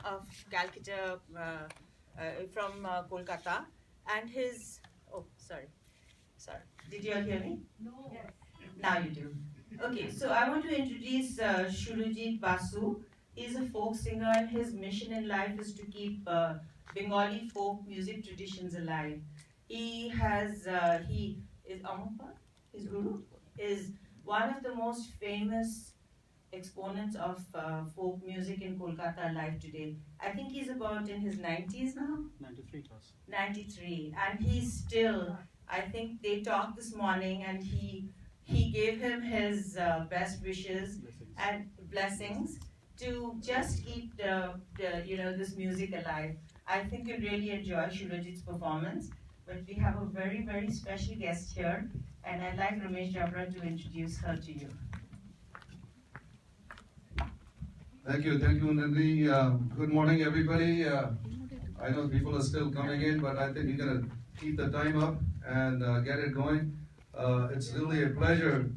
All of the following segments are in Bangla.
of Calcutta, from Kolkata, and his. Oh, sorry. Did you all hear me? No. Yes. Now you do. Okay, so I want to introduce Shurujit Basu. He's a folk singer, and his mission in life is to keep Bengali folk music traditions alive. He is Amapa, his guru, is one of the most famous exponents of folk music in Kolkata alive today. I think he's about in his 90s now. 93 plus. 93, and he's still. I think they talked this morning, and he gave him his best wishes and blessings to just keep this music alive. I think you'll really enjoy Shurajit's performance. But we have a very special guest here, and I'd like Ramesh Jabra to introduce her to you. Thank you, Nandini. Good morning, everybody. I know people are still coming in, but I think we're gonna keep the time up and get it going. It's really a pleasure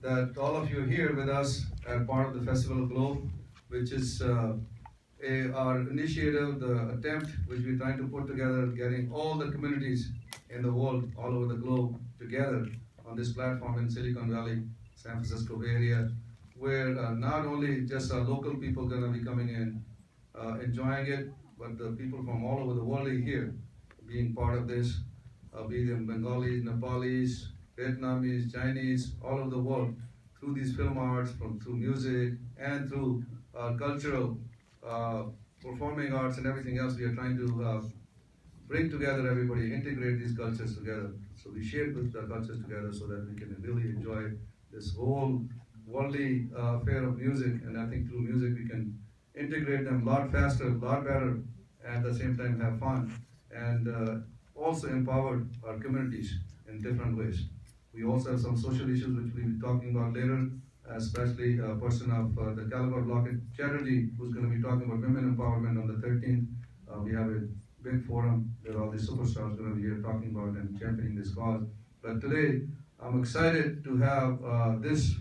that all of you are here with us as part of the Festival Globe, which is our initiative, the attempt which we're trying to put together, getting all the communities in the world, all over the globe, together on this platform in Silicon Valley, San Francisco Bay Area, where not only just our local people going to be coming in, enjoying it, but the people from all over the world are here, being part of this, be them Bengalis, Nepalis, Vietnamese, Chinese, all over the world, through these film arts, through music, and through cultural performing arts and everything else. We are trying to bring together everybody, integrate these cultures together. So we share the cultures together so that we can really enjoy this whole worldly affair of music. And I think through music we can integrate them a lot faster, a lot better, and at the same time have fun, and also empower our communities in different ways. We also have some social issues which we'll be talking about later, especially a person of the Calabar Lockett Chatterjee, who's going to be talking about women empowerment on the 13th. We have a big forum where all the superstars are going to be here talking about and championing this cause. But today, I'm excited to have this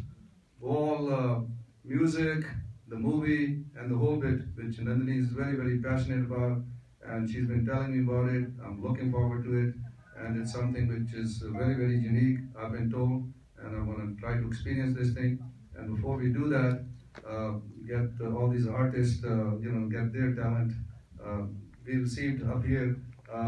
whole music, the movie, and the whole bit, which Nandini is very passionate about, and she's been telling me about it. I'm looking forward to it, and it's something which is very unique, I've been told, and I want to try to experience this thing. And before we do that, get all these artists, get their talent. We received up here,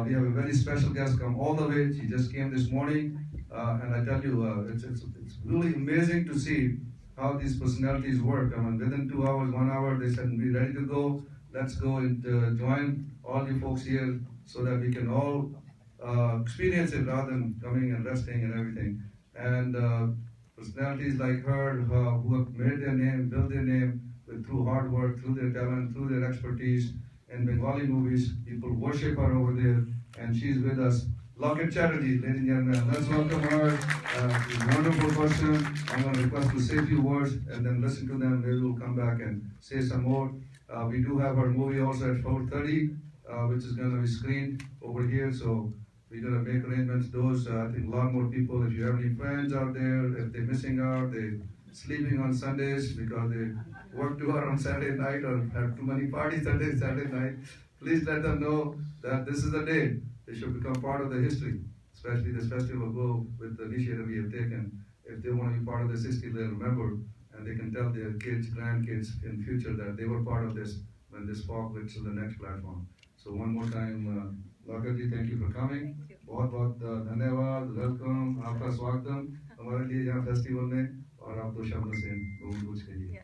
we have a very special guest come all the way. She just came this morning, and I tell you, it's really amazing to see how these personalities work. I mean, within 2 hours, 1 hour, they said, we're ready to go. Let's go and join all you folks here so that we can all experience it rather than coming and resting and everything. And personalities like her who have made their name, built their name through hard work, through their talent, through their expertise in Bengali movies. People worship her over there, and she's with us. Lockett Chatterjee, ladies and gentlemen, let's welcome her. She's a wonderful person. I'm going to request to say a few words and then listen to them. Maybe we'll come back and say some more. We do have our movie also at 4:30, which is going to be screened over here. So we're going to make arrangements. Those, I think, a lot more people. If you have any friends out there, if they're missing out, they're sleeping on Sundays because they work too hard on Saturday night or have too many parties Saturday night, please let them know that this is the day they should become part of the history, especially this Festival Globe with the initiative we have taken. If they want to be part of this history, they'll remember, and they can tell their kids, grandkids in future that they were part of this when this walk went to the next platform. So one more time, Lockett ji, thank you for coming. बहुत धन्यवाद, वेलकम, आपका स्वागतम हमारे लिए यहाँ फेस्टिवल में और आप दो शब्दों से कुछ कहिए.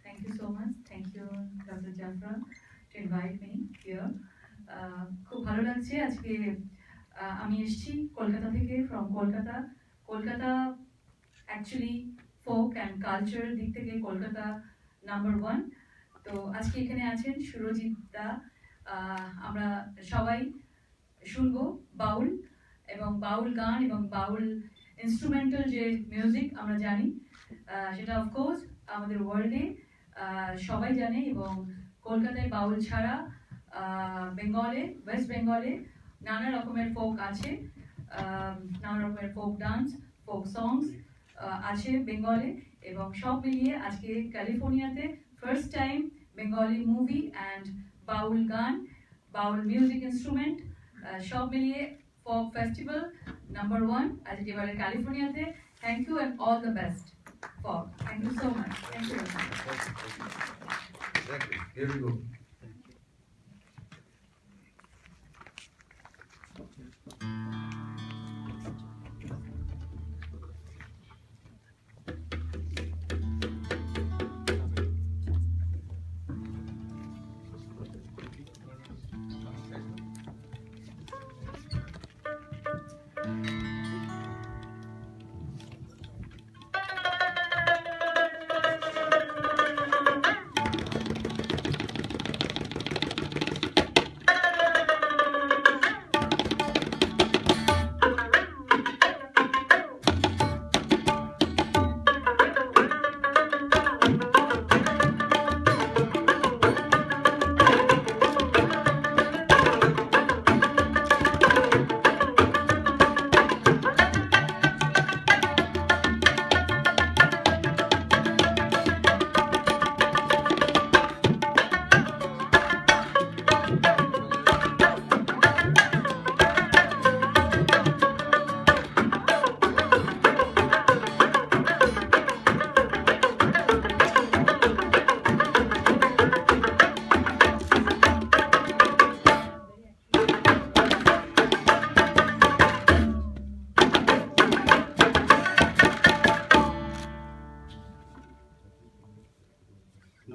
Thank you so much. Thank you, Dr. Jafra, to invite me here. খুব ভালো লাগছে আজকে আমি এসেছি কলকাতা থেকে from Kolkata actually folk and culture দিক থেকে কলকাতা number 1. তো আজকে এখানে আছেন সুরজিৎ দা, আমরা সবাই শুনবো বাউল এবং বাউল গান এবং বাউল ইনস্ট্রুমেন্টাল যে মিউজিক আমরা জানি, সেটা অফকোর্স আমাদের ওয়ার্ল্ডে সবাই জানে, এবং কলকাতায় বাউল ছাড়া বেঙ্গলে, ওয়েস্ট বেঙ্গলে নানা রকমের ফোক আছে, নানা রকমের ফোক ডান্স, ফোক সংস আছে বেঙ্গলে, এবং সব মিলিয়ে আজকে ক্যালিফোর্নিয়াতে first time Bengali movie and Baul Gan, Baul music instrument, সব মিলিয়ে folk festival number 1 আজ এবারে ক্যালিফোর্নিয়াতে। Thank you and all the best. Folk. Thank you so much. Thank you very much. Thank you. Here we go.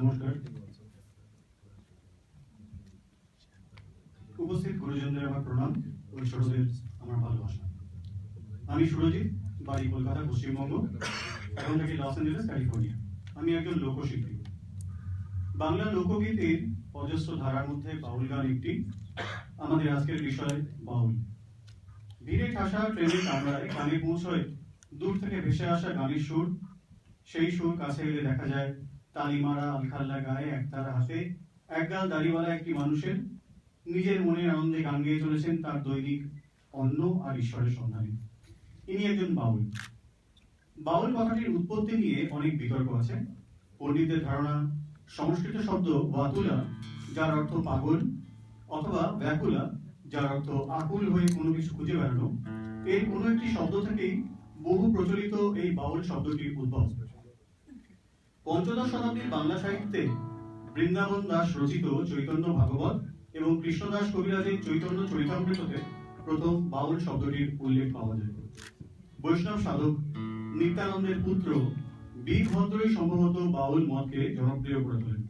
নমস্কার। উপস্থিত গুরুজনদের আমার প্রণাম ও ছোটদের আমার ভালোবাসা। আমি সুরজিৎ, বাড়ি কলকাতা, পশ্চিমবঙ্গ, এখন থাকি লস অ্যাঞ্জেলেস, ক্যালিফোর্নিয়া। আমি একজন লোকশিল্পী। বাংলা লোকগীতের অজস্র ধারার মধ্যে বাউল গান একটি। আমাদের আজকের বিষয় বাউল। ভিড়ে ঠাসা ট্রেনের কামরায় কানে পৌঁছয় দূর থেকে ভেসে আসা গানের সুর। সেই সুর কাছে এলে দেখা যায় তালিমারা আলখাল্লা গায়ে একতারা হাতে একগাল দাড়িওয়ালা একটি মানুষের নিজের মনের আনন্দে গান গেয়ে চলেছেন তার দৈনিক অন্ন আর ঈশ্বরের সন্ধানে। ইনি একজন বাউল। বাউল কথাটির উৎপত্তি নিয়ে অনেক বিতর্ক আছে। পণ্ডিতদের ধারণা সংস্কৃত শব্দ ওয়াতুলা, যার অর্থ পাগল, অথবা ব্যাকুলা, যার অর্থ আকুল হয়ে কোনো কিছু খুঁজে বেড়ানো, এর কোনো একটি শব্দ থেকেই বহু প্রচলিত এই বাউল শব্দটির উদ্ভব। পঞ্চদশ শতাব্দীর বাংলা সাহিত্যে বৃন্দাবন দাস রচিত চৈতন্য ভাগবত এবং কৃষ্ণদাস কবিরাজের চৈতন্য চরিতামৃততে প্রথম বাউল শব্দটির উল্লেখ পাওয়া যায়। বৈষ্ণব সাধক নিত্যানন্দের পুত্র বীরভদ্রই সম্ভবত বাউল মতকে জনপ্রিয় করে তোলেন।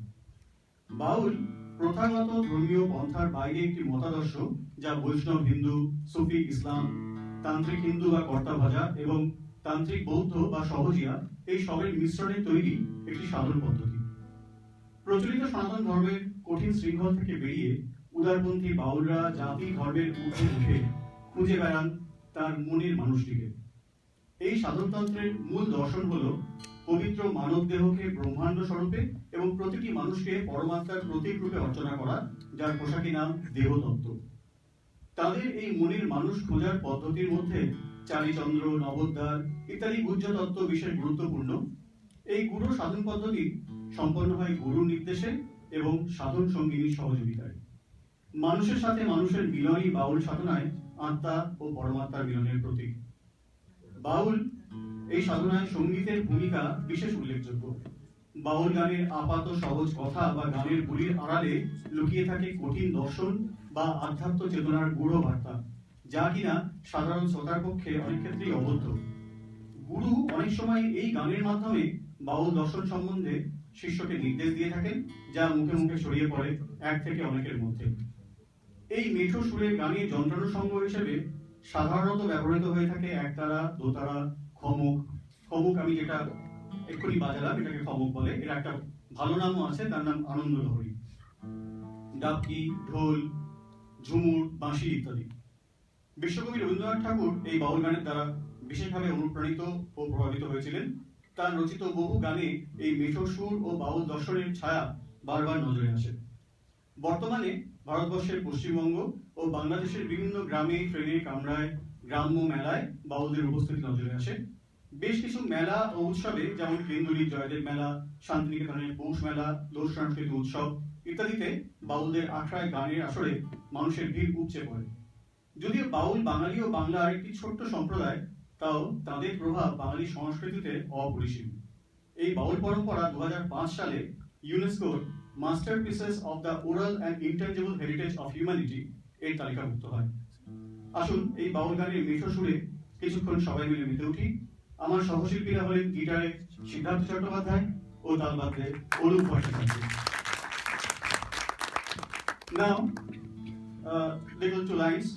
বাউল প্রথাগত ধর্মীয় পন্থার বাইরে একটি মতাদর্শ, যা বৈষ্ণব হিন্দু, সুফি ইসলাম, তান্ত্রিক হিন্দু বা কর্তাভাজা এবং তান্ত্রিক বৌদ্ধ বা সহজিয়া এই সবের মিশ্রণে তৈরি একটি সাধন পদ্ধতি। প্রচলিত সনাতন ধর্মের কঠিন শৃঙ্খল থেকে বেরিয়ে উদারপন্থী বাউলরা জাতি ধর্মের ঊর্ধ্বে উঠে খুঁজে বেড়ান তার মনের মানুষটিকে। এই সাধনতন্ত্রের মূল দর্শন হলো পবিত্র মানব দেহকে ব্রহ্মাণ্ড স্বরূপে এবং প্রতিটি মানুষকে পরমাত্মার প্রতীক রূপে অর্চনা করা, যার পোশাকি নাম দেহতত্ত্ব। তাদের এই মনের মানুষ খোঁজার পদ্ধতির মধ্যে চারিচন্দ্র, নবোদ্ধার ইত্যাদি গুহ্য তত্ত্ব বিশেষ গুরুত্বপূর্ণ। এই গুরু সাধন পদ্ধতি সম্পন্ন হয় গুরুর নির্দেশে এবং সাধন সঙ্গিনীর সহযোগিতায়। মানুষের সাথে মানুষের মিলনই বাউল সাধনায় আত্মা ও পরমাত্মার মিলনের প্রতীক। বাউল এই সাধনায় সঙ্গীতের ভূমিকা বিশেষ উল্লেখযোগ্য। বাউল গানের আপাত সহজ কথা বা গানের গুলির আড়ালে লুকিয়ে থাকে কঠিন দর্শন বা আধ্যাত্ম চেতনার গূঢ় বার্তা, যা কিনা সাধারণ শ্রোতার পক্ষে অনেক ক্ষেত্রেই অবদ্ধ। গুরু অনেক সময় এই গানের মাধ্যমে বাউল দর্শন সম্বন্ধে শিষ্যকে নির্দেশ দিয়ে থাকেন, যা মুখে মুখে ছড়িয়ে পড়ে এক থেকে অনেকের মধ্যে। এই মেঠো সুরের গানে যন্ত্রানুষঙ্গ হিসেবে সাধারণত ব্যবহৃত হয়ে থাকে একতারা, দোতারা, খমক। খমক আমি যেটা এক্ষুনি বাজালাম, এটাকে খমক বলে। এর একটা ভালো নামও আছে, তার নাম আনন্দলহরী। ডাবকি, ঢোল, ঝুমুর, বাঁশি ইত্যাদি। বিশ্বকবি রবীন্দ্রনাথ ঠাকুর এই বাউল গানের দ্বারা বিশেষভাবে অনুপ্রাণিত ও প্রভাবিত হয়েছিলেন। তার রচিত বহু গানে এই মেঠো সুর ও বাউল দর্শনের ছায়া বারবার নজরে আসে। বর্তমানে ভারতবর্ষের পশ্চিমবঙ্গ ও বাংলাদেশের বিভিন্ন গ্রামে, ট্রেনে, কামরায়, গ্রাম্য মেলায় বাউলদের উপস্থিতি নজরে আসে। বেশ কিছু মেলা ও উৎসবে যেমন কেন্দুরীর জয়দেব মেলা, শান্তিনিকেতনের পৌষ মেলা, লোক সংস্কৃতি উৎসব ইত্যাদিতে বাউলদের আখড়ায় গানের আসরে মানুষের ভিড় উপচে পড়ে। যদিও বাউল বাঙালি ও বাংলার একটি ছোট্ট সম্প্রদায়, তাও তাদের প্রভাব বাঙালি সংস্কৃতিতে অপরিসীম। এই বাউল পরম্পরা 2005 সালে ইউনেস্কোর masterpieces of the oral and intangible heritage of humanity এর তালিকাভুক্ত হয়। আসুন এই বাউল গানের মিঠো সুরে কিছুক্ষণ সবাই মিলে মেতে উঠি। আমার সহশিল্পীরা হলেন গিটারে সিদ্ধার্থ চট্টোপাধ্যায় ও তালবাদ্যে Arup Bhattacharya. Now, little two lines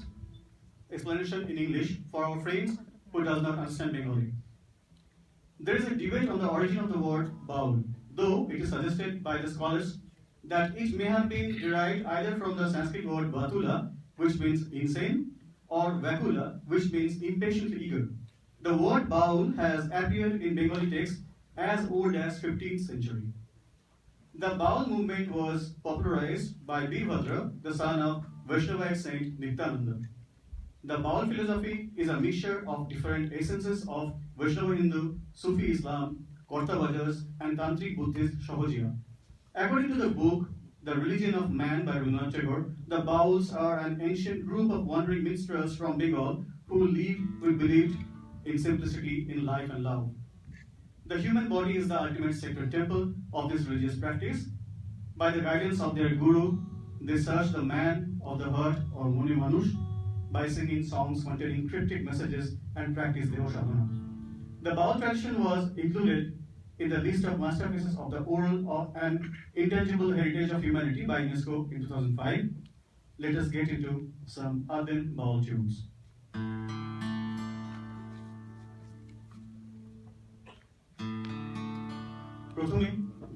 explanation in English for our friends who does not understand Bengali. There is a debate on the origin of the word baul, though it is suggested by the scholars that it may have been derived either from the Sanskrit word batula, which means insane, or vakula, which means impatiently eager. The word baul has appeared in Bengali texts as old as 15th century. The baul movement was popularized by Birabhadra, the son of Vaishnavite saint Nityananda. The baul philosophy is a mixture of different essences of Vaishnava Hindu, Sufi Islam, Kortabajas, and Tantric Buddhist Shahojiya. According to the book The Religion of Man by Rabindranath Tagore, the Bauls are an ancient group of wandering minstrels from Bengal who believed in simplicity in life and love. The human body is the ultimate sacred temple of this religious practice. By the guidance of their guru, they search the man of the heart or Muni Manush by singing songs containing cryptic messages and practice Deva Sadhana. The Baul tradition was included in the list of masterpieces of the oral and intangible heritage of humanity by UNESCO in 2005. Let us get into some Arden Baul tunes. প্রথমে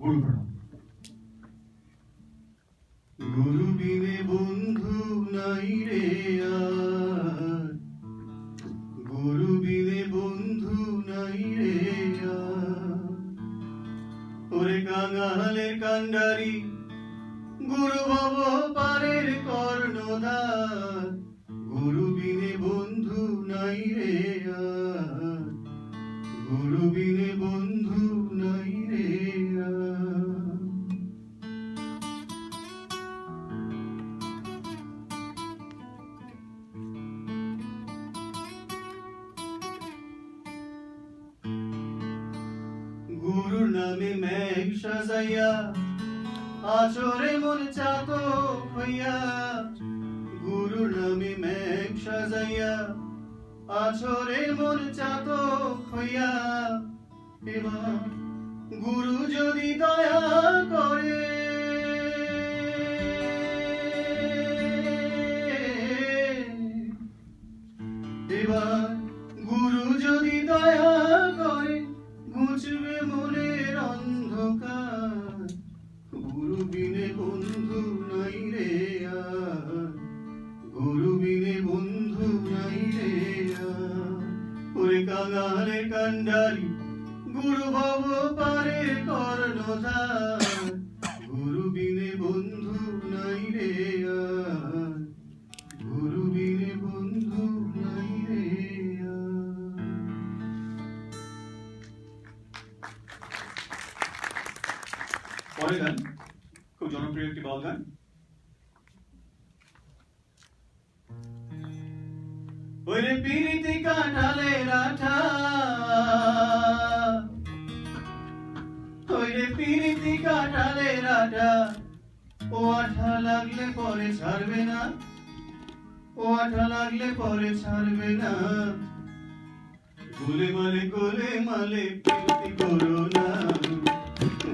গুরু প্রণাম। গুরু বিনে বন্ধু নাই রে আর, গুরু বিনে বন্ধু নাই রে আর, ওরে কাঙালের কান্ডারি গুরু ভব পারের কর্ণধার, গুরু বিনে বন্ধু নাই রে আর, গুরু বিনে বন্ধু নাই রে আর। গুরুর নামে মেঘ সাজাইয়া আচরে মন চাতক হইয়া, গুরুর নামে মেঘ সাজাইয়া আচরে মন চাতক হইয়া, এবার গুরু যদি দয়া করে এবার গুরু যদি দয়া করে ঘুচবে মনের অন্ধকার, গুরু বিনে বন্ধু নাই রে আর, গুরু বিনে বন্ধু নাই রে আর, ওরে কাঙালে কান্ডারি গুরু ভব পারে কর্ণধার, গুরু বিনে বন্ধু নাই রে আর, গুরু বিনে বন্ধু নাই রে আর। পরের গান খুব জনপ্রিয় একটি বাউল গান। ওরে পিরিতি কাঁঠালের আঠা, ওরে পিরিতি কাঁঠালের আঠা, ও আঠা লাগলে পরে ছাড়বে না, ও আঠা লাগলে পরে ছাড়বে না, গোলে মালে পিরিতি করো না,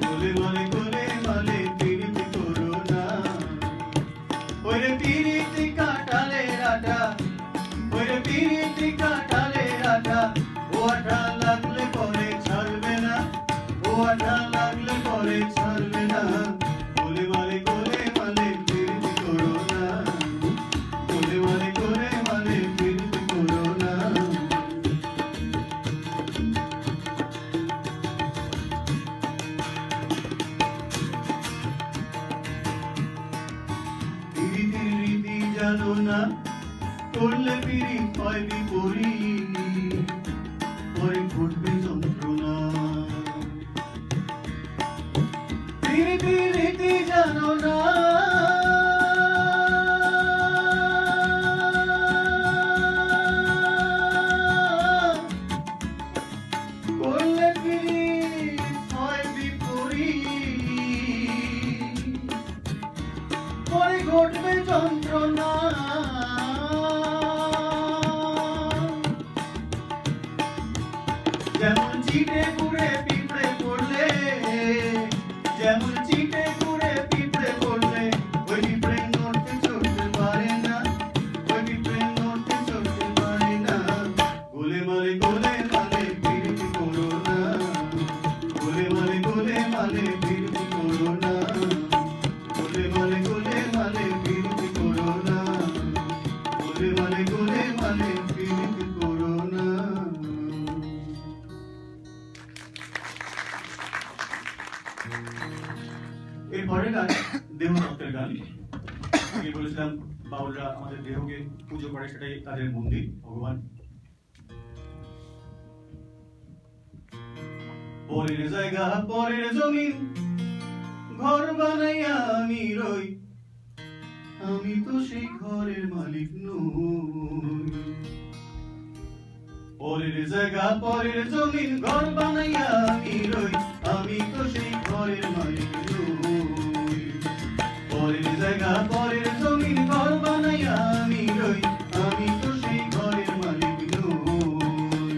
গোলে মালে পিরিতি করো না, ওরে পিরিতি কাঁঠালের আঠা, ওরে পিরিতি কাঁঠালের আঠা, ও আঠা লাগলে পরে ছাড়বে না, ও আঠা লাগলে পরে ছাড়বে না, গোলে মালে পিরিতি করো না, গোলে মালে পিরিতি করো না। পিরিতির রীতি জানো না, করলে পিরিত হয় বিপরীত, পরে ঘটবে যন্ত্রণা। রীতি জানো না, করলে পীড়িত হয় বিপরীত, পরে ঘটবে যন্ত্রণা। যেমন চিটে কুড়ে পিঁপড়ে পড়লে, যেমন চিটে কুড়ে পিঁপড়ে পড়লে, ওই পিঁপড়ে নড়তে চড়তে পারে না, ওই পিঁপড়ে নড়তে চড়তে পারে না। গোলে মালে বিরতি করো না, গোলে মালে বিরতি করো না, গোলে মালে বিরতি করো না, গোলে মালে বিরতি করো না। এরপরের গান দেহতত্ত্বের গান। আগে বলেছিলাম বাউলরা আমাদের দেহকে পুজো করে, সেটাই তাদের মন্দির, ভগবান। পরের জায়গা পরের জমিন ঘর বানাইয়া আমি রই, আমি তো সেই ঘরের মালিক নই। পরের জায়গা পরের জমিন ঘর বানাইয়া আমি রই, আমি তো সেই ঘরের মালিক নই। পরের জায়গা পরের জমিন ঘর বানাইয়া আমি রই, আমি তো সেই ঘরের মালিক নই।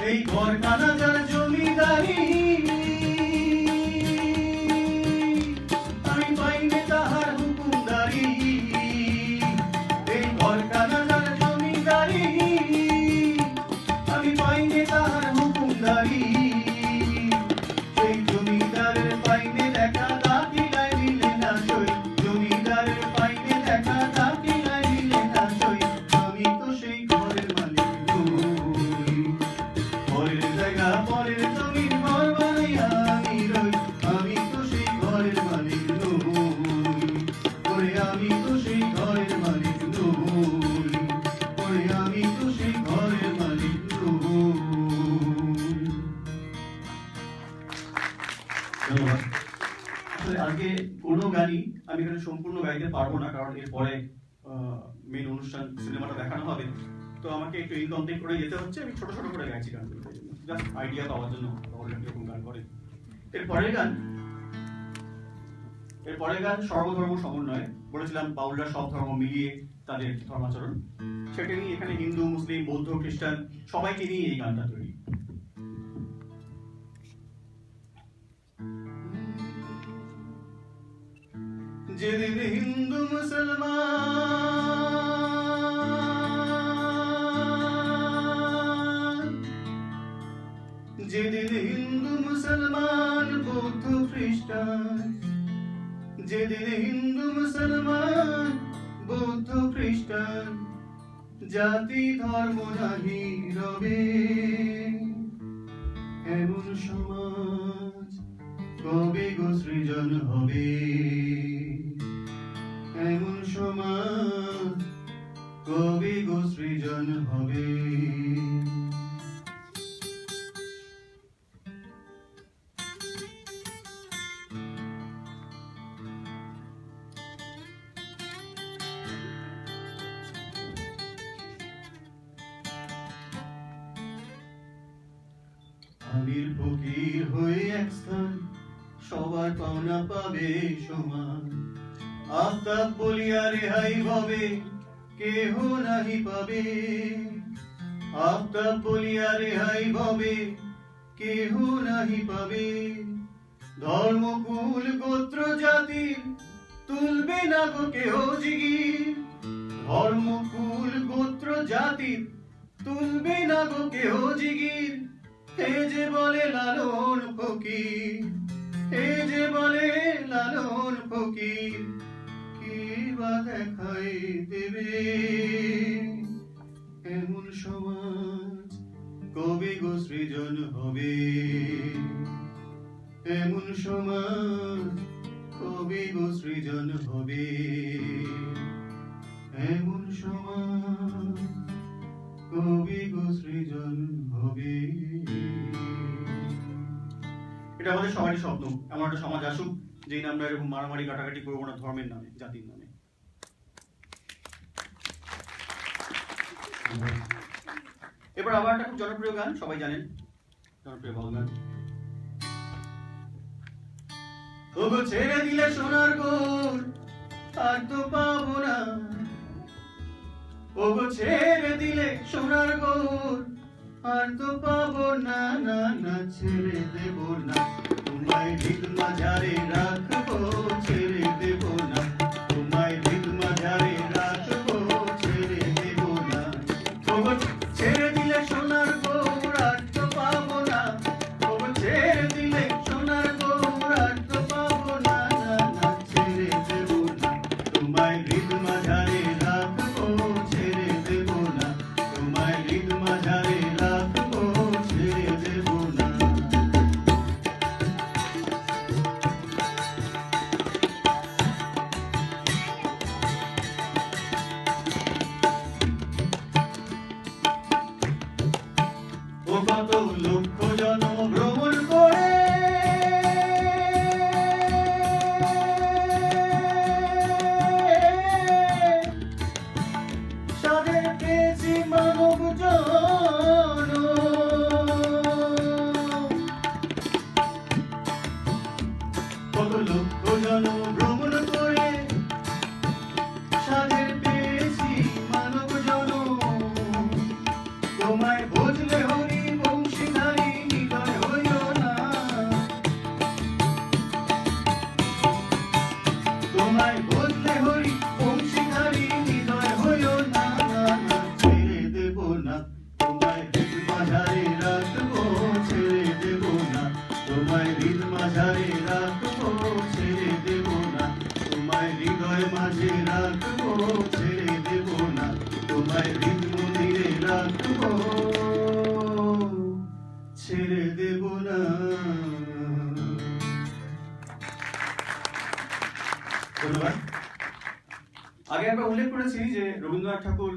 এই ঘরখানা যার জমিদারি, আমি পাইনে তাহার হুকুমদারি। এই ঘরখানা যার জমিদারি, আমি পাইনে তাহার হুকুমদারি। সেই জমিদারের পাইনে দেখা দাখিলায় মিলে না সই, জমিদারের পাইনে দেখা দাখিলায় মিলে না সই, আমি তো সেই ঘরের মালিক নই। পরের জায়গা পরের জমিন ঘর বানাইয়া আমি রই, আমি তো সেই ঘরের মালিক নই। ওরে আমি তো সেই ঘরের মালিক নই, ওরে আমি তো সেই ঘরের মালিক নই। ধন্যবাদ। আসলে আজকে কোনো গানই আমি এখানে সম্পূর্ণ গাইতে পারবো না, কারণ এরপরে মেন অনুষ্ঠান সিনেমাটা দেখানো হবে, তো আমাকে একটু ইনকমপ্লিট করে যেতে হচ্ছে। আমি ছোট ছোট করে গাইছি গানগুলো, জাস্ট আইডিয়া পাওয়ার জন্য কিরকম গান করে। এরপরের গান সর্বধর্ম সমন্বয়। বলেছিলাম বাউলরা সব ধর্ম মিলিয়ে তাদের ধর্মাচরণ, সেটা নিয়ে এখানে হিন্দু মুসলিম বৌদ্ধ খ্রিস্টান সবাইকে নিয়ে এই গানটা তৈরি। যেদিন হিন্দু মুসলমান, যেদিন হিন্দু মুসলমান বৌদ্ধ খ্রিস্টান, যেদিন হিন্দু মুসলমান বৌদ্ধ খ্রিস্টান, জাতি ধর্ম নাহি রবে, এমন সমাজ কবে গো সৃজন হবে, এমন সমাজ কবে গো সৃজন হবে। আমির ফকির হয়ে এক স্থান, সবার পাওনা পাবে সমান। আফতাব বলিয়া রেহাই হবে, কেহ নাহি পাবে। আফতাব বলিয়া রেহাই হবে, কেহ নাহি পাবে। ধর্মকুল গোত্র জাতির তুলবে না গো কেহ জিগির, ধর্মকুল গোত্র জাতির তুলবে না গো কেহ জিগির। এ যে বলে লালন ফকির, এ যে বলে লালন ফকির, কে বা দেখাই দেবে। এমন সমাজ কবে গো সৃজন হবে, এমন সমাজ কবে গো সৃজন হবে এমন সময় কবে গো সৃজন হবে। এটা আমাদের সবারই স্বপ্ন, এমন একটা সমাজ আসুক যেই না আমরা এরকম মারামারি কাটাকাটি করবো না ধর্মের নামে, জাতির নামে। এবার আবার একটা খুব জনপ্রিয় গান, সবাই জানেন, জনপ্রিয় বাউল গান। ওগো ছেড়ে দিলে সোনার গোর আর তো পাবো না, ওগো ছেড়ে দিলে সোনার গোর আর তো পাবো না, না না ছেড়ে দেব না, তোমায় হৃদ মাঝারে রাখবো, ছেড়ে দেব না, তোমায় হৃদ মাঝারে রাখবো, ছেড়ে দেব না। ওগো ছেড়ে দিলে সোনার গোর আর তো পাবো না, ওগো ছেড়ে দিলে সোনার গোর আর তো পাবো না, না না ছেড়ে দেব না, তোমায় হৃদ মাঝারে রাখবো, ছেড়ে দেব না, তোমায় হৃদ মাঝারে রাখবো, ছেড়ে দেব না। ও কত লক্ষ জন্ম ভ্রমণ করে সাদের পেয়েছি মানব জনম, কত লক্ষ জন্ম ভ্রমণ করে সাদের পেয়েছি মানব জনম, তোমায় বুঝলে হরি বংশীধারী হৃদয় হইও না, তোমায় বুঝলে হরি বংশীধারী হৃদয় হইও না, না না ছেড়ে দেব না, তোমায় হৃদ মাঝারে রাখবো, ছেড়ে দেব না, তোমায় হৃদ মাঝারে রাখবো, ছেড়ে দেব না, তোমায় হৃদয় মাঝে রাখবো, ছেড়ে দেব না, তোমায় হৃদ মন্দিরে রাখবো, ছেড়ে দেব না। ধন্যবাদ। আগে আমরা উল্লেখ করেছি যে রবীন্দ্রনাথ ঠাকুর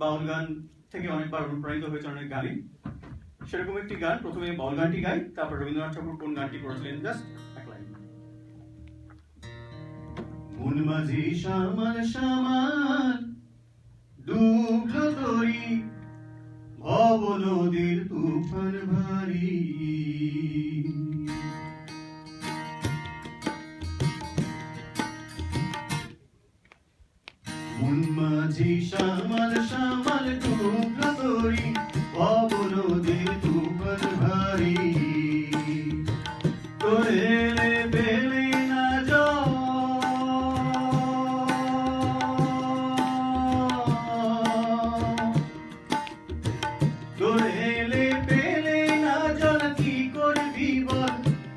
বাউল গান থেকে অনেকবার অনুপ্রাণিত হয়েছে অনেক গানই, সেরকম একটি গান, প্রথমে বাউল গানটি গাই, তারপর রবীন্দ্রনাথ ঠাকুর কোন গানটি করেছিলেন জাস্ট এক লাইন। মন মাঝি শ্যামাল শ্যামাল ডুবলো তরি, ভব নদীর তুফান ভারী, মন মাঝি শ্যামাল শ্যামাল ডুবলো তরি, ভব নদীর তুফান ভারী, তোরে বেলে না জল, তোর হেলে পেলে না জল কি করবি বল,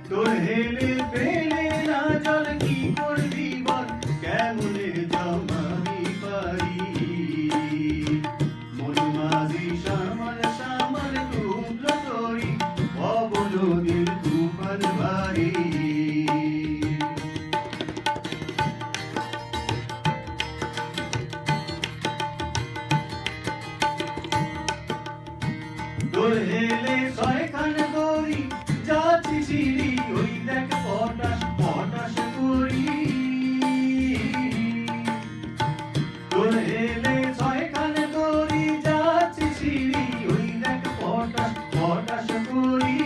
তোর হেলে পেলে না জল কি করবি বল, কেমনে জমাবি পারি, মন মাঝি শ্যামাল শ্যামাল ডুবলো তরি, ভব নদীর তুফান ভারী। তোর হেলে ছয়খান দড়ি যাচ্ছি ছিড়ি, ওই দেখ পটাশ পটাশ করি, তোর হেলে ছয়খান দড়ি যাচ্ছি ছিড়ি, ওই দেখ পটাশ পটাশ করি,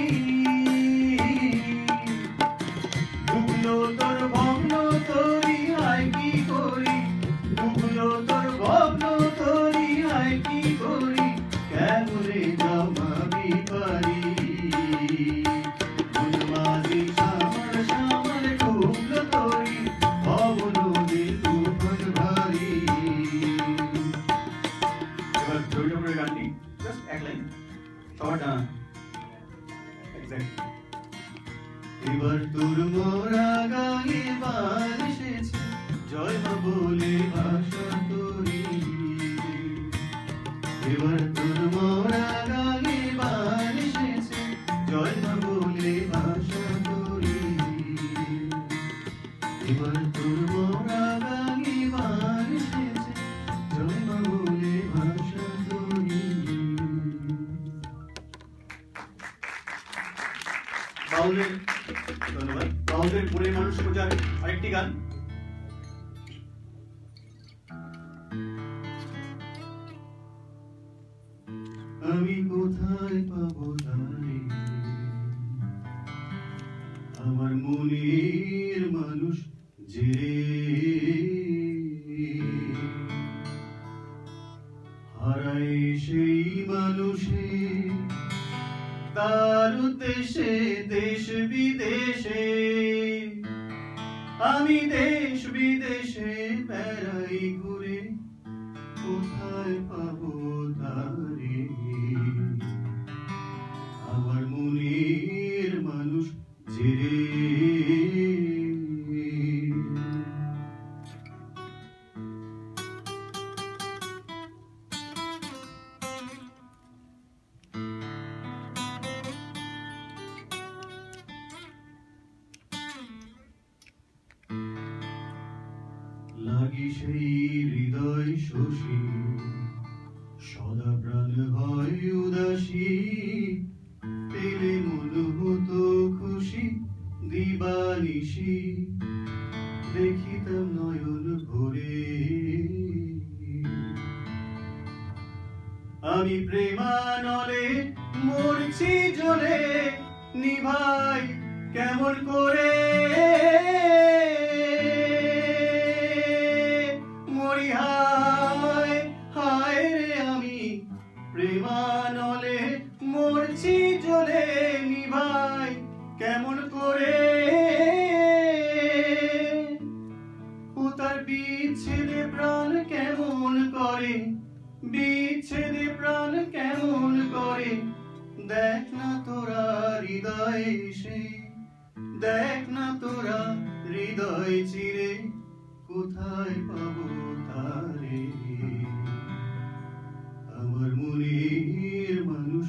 ডুবলো তোর ভগ্ন তরি হায় কি করি, ডুবলো তোর ভগ্ন তরি হায় কি করি, কেমনে জমাবি পারি, মন মাঝি শ্যামাল শ্যামাল ডুবলো তরি, ভব নদীর তুফান ভারী। এবার রবি ঠাকুরের গানটি জাস্ট এক লাইন, সবার জানা এক্স্যাক্টলি। এবার তোর মোরা গায়ে বার এসেছে, জয় মা বলে ভাষা তোরি, এবার তোর মোরা গায়ে বার এসেছে, জয় মা বলে ভাষা তোরি, এবার বাউলের ধন্যবাদ বাউলের মনের মানুষ খোঁজার আরেকটি গান আমি কোথায় পাবো তারে আমার মনের মানুষ যে হারাই সেই মানুষে তার উদ্দেশ্যে দেশ বিদেশে আমি দেশ বিদেশে বেড়াই ঘুরে কোথায় পাবো তারে আমার মনের মানুষ যে লাগি সেই হৃদয় শশী সদা প্রাণ হয় উদাসী পেলে মন হতো খুশি দিবানিশি দেখিতাম নয়ন ভরে আমি প্রেমানলে মরছি জ্বলে নিভাই কেমন করে মরি হায় হায় রে আমি প্রেমানলে মরছি জ্বলে নিভাই কেমন করে ও তার বিচ্ছেদে প্রাণ কেমন করে বিচ্ছেদে প্রাণ কেমন করে দেখ না তোরা হৃদয় সে দেখ না তোরা হৃদয় চিরে কোথায় পাবো তারে আমার মনের মানুষ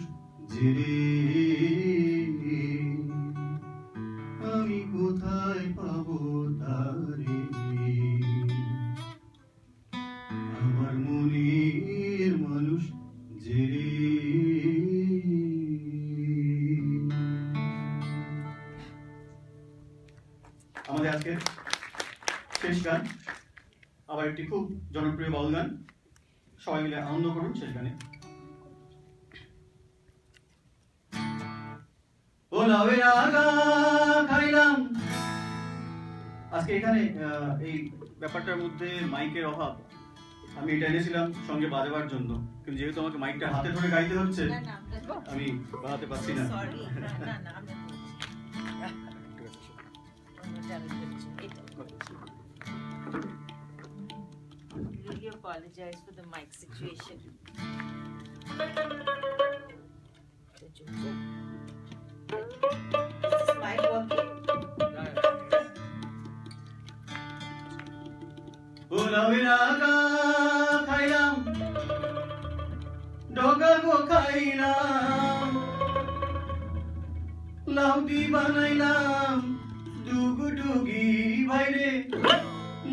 যে আমি কোথায় পাবো তারে আমার মনের মানুষ যে আমাদের আজকের শেষ গান আবার একটি খুব জনপ্রিয় বাউল গান সবাই মিলে আনন্দ করুন শেষ গানে ও লাউয়ের আগা খাইলাম আজকে এখানে এই ব্যাপারটার মধ্যে মাইকের অভাব আমি এটা এনেছিলাম সঙ্গে বাজাবার জন্য কিন্তু যেহেতু আমাকে মাইকটা হাতে ধরে গাইতে হচ্ছে আমি বাজাতে পারছি না Really apologize for the mic situation. Is this mic working? লাউয়ের আগা খাইলাম ডগা গো খাইলাম লাউটি বানাইলাম ডুগডুগি ভাইরে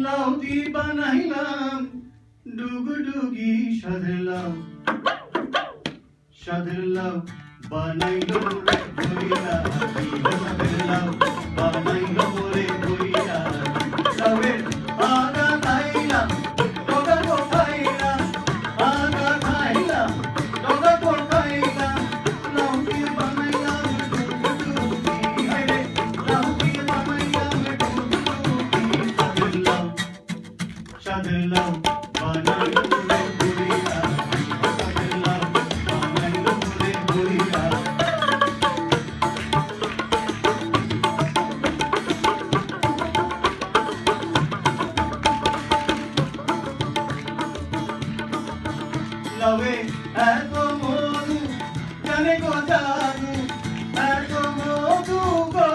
লাউটি বানাইলাম ডুগডুগি সাধলাম সাধলাম বানাইলো রে ভইরা সাধলাম বানাইলো রে ভইরা লাউয়ের আগা খাইলাম ডগা গো খাইলাম আগা খাইলাম ডগা গো খাইলাম লাউটি বানাইলাম ডুগডুগি ভাইরে লাউটি বানাইলাম ডুগডুগি সাধলাম সাধলাম বানাইলো রে ভইরা সাধলাম বানাইলো রে ভইরা লাউয়ে এত মধু জানে গো জাদু এত মধু গো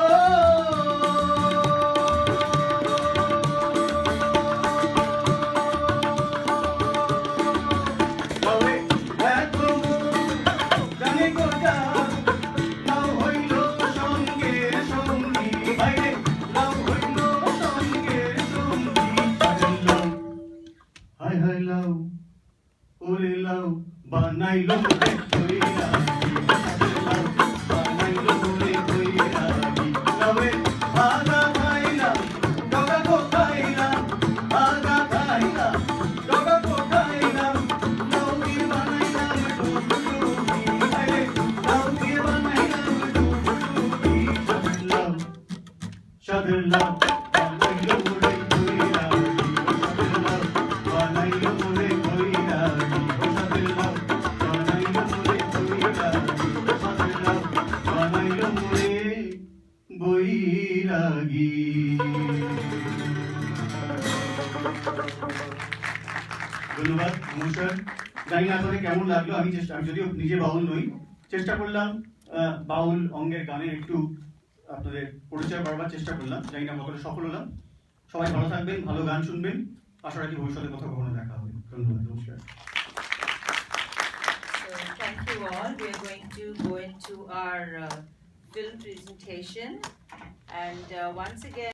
লাউয়ে এত মধু জানে গো জাদু লাউ হইল সঙ্গে সঙ্গী ভাইরে লাউ হইল সঙ্গে সঙ্গী সাজলাম হায় হায় লাউ ওরে লাউ বানাইলো রে ভইরা সাধলাম লাভ বানাইলো মোরে বৈরাগী বসাদের লাভ বানাইলো মোরে বৈরাগী বসাদের লাভ বানাইলো মোরে বৈরাগী বসাদের লাভ বানাইলো মোরে বৈরাগী। ধন্যবাদ, নমস্কার। জানি না আপনাদের কেমন লাগলো। আমি যদিও নিজে বাউল নই, চেষ্টা করলাম বাউল অঙ্গের গানের একটু আপনাদের পরিচয় বাড়বার চেষ্টা করলাম। জানি না কতটা সফল হলাম। সবাই ভালো থাকবেন, ভালো গান শুনবেন। আশা রাখি ভবিষ্যতে কোথাও কখনো দেখা হবে। ধন্যবাদ, নমস্কার। So thank you all. We are going to go into our film presentation, and once again.